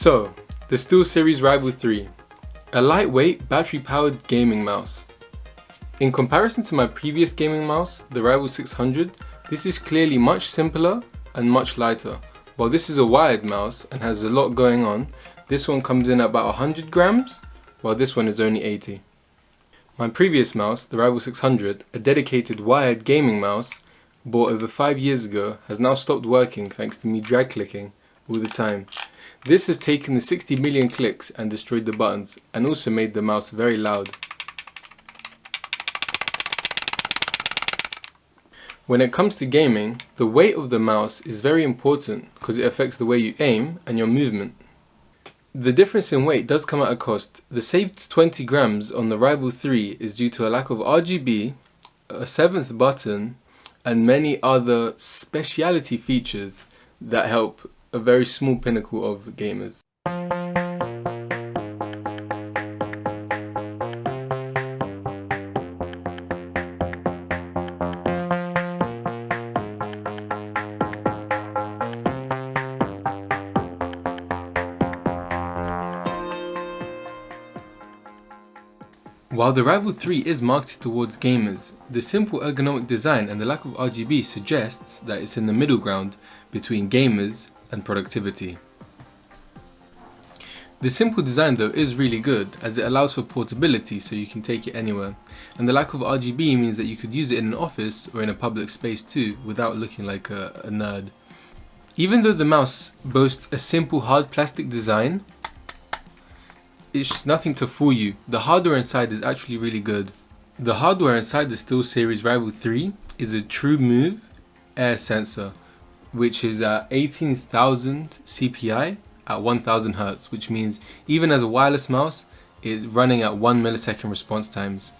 So, the Steelseries Rival 3, a lightweight battery-powered gaming mouse. In comparison to my previous gaming mouse, the Rival 600, this is clearly much simpler and much lighter. While this is a wired mouse and has a lot going on, this one comes in at about 100 grams, while this one is only 80. My previous mouse, the Rival 600, a dedicated wired gaming mouse, bought over 5 years ago, has now stopped working thanks to me drag clicking all the time. This has taken the 60 million clicks and destroyed the buttons, and also made the mouse very loud. When it comes to gaming, the weight of the mouse is very important because it affects the way you aim and your movement. The difference in weight does come at a cost. The saved 20 grams on the Rival 3 is due to a lack of RGB, a 7th button, and many other speciality features that help a very small pinnacle of gamers. While the Rival 3 is marketed towards gamers, the simple ergonomic design and the lack of RGB suggests that it's in the middle ground between gamers and productivity. The simple design though is really good, as it allows for portability so you can take it anywhere, and the lack of RGB means that you could use it in an office or in a public space too without looking like a nerd. Even though the mouse boasts a simple hard plastic design, it's nothing to fool you. The hardware inside is actually really good. The hardware inside the Steelseries Rival 3 is a TrueMove air sensor, which is at 18,000 CPI at 1000 Hz, which means even as a wireless mouse, it's running at 1 millisecond response times.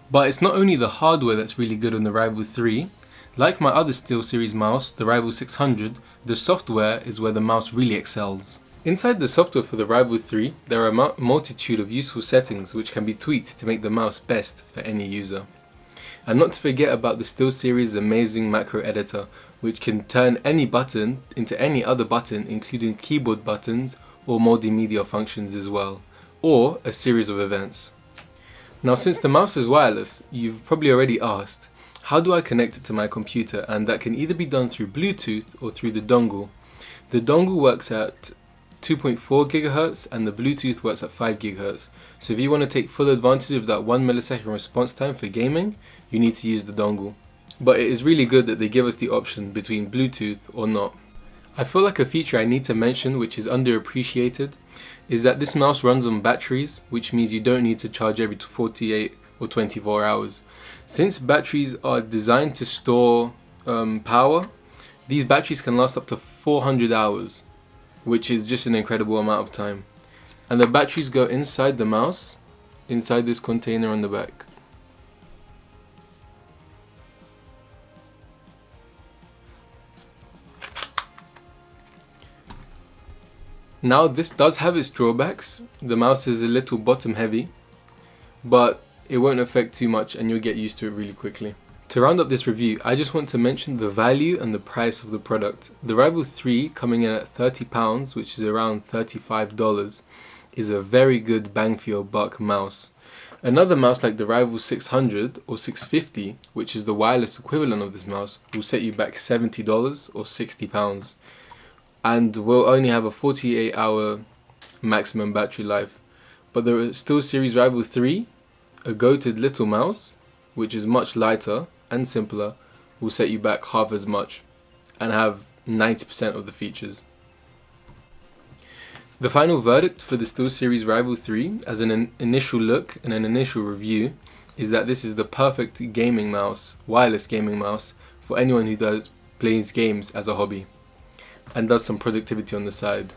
But it's not only the hardware that's really good on the Rival 3. Like my other Steelseries mouse, the Rival 600, the software is where the mouse really excels. Inside the software for the Rival 3, there are a multitude of useful settings which can be tweaked to make the mouse best for any user. And not to forget about the Steelseries' amazing macro editor, which can turn any button into any other button, including keyboard buttons or multimedia functions as well, or a series of events. Now, since the mouse is wireless, you've probably already asked, how do I connect it to my computer? And that can either be done through Bluetooth or through the dongle. The dongle works at 2.4 GHz and the Bluetooth works at 5 GHz. So if you want to take full advantage of that 1 millisecond response time for gaming, you need to use the dongle. But it is really good that they give us the option between Bluetooth or not. I feel like a feature I need to mention, which is underappreciated, is that this mouse runs on batteries, which means you don't need to charge every 48 or 24 hours. Since batteries are designed to store power, these batteries can last up to 400 hours. Which is just an incredible amount of time. And the batteries go inside the mouse, inside this container on the back. Now this does have its drawbacks. The mouse is a little bottom heavy, but it won't affect too much and you'll get used to it really quickly. To round up this review, I just want to mention the value and the price of the product. The Rival 3 coming in at £30, which is around $35, is a very good bang for your buck mouse. Another mouse like the Rival 600 or 650, which is the wireless equivalent of this mouse, will set you back $70 or £60 and will only have a 48-hour maximum battery life. But the Steelseries Rival 3, a goated little mouse, which is much lighter and simpler, will set you back half as much and have 90% of the features. The final verdict for the Steelseries Rival 3 as an initial look and an initial review is that this is the perfect gaming mouse, wireless gaming mouse, for anyone who plays games as a hobby and does some productivity on the side.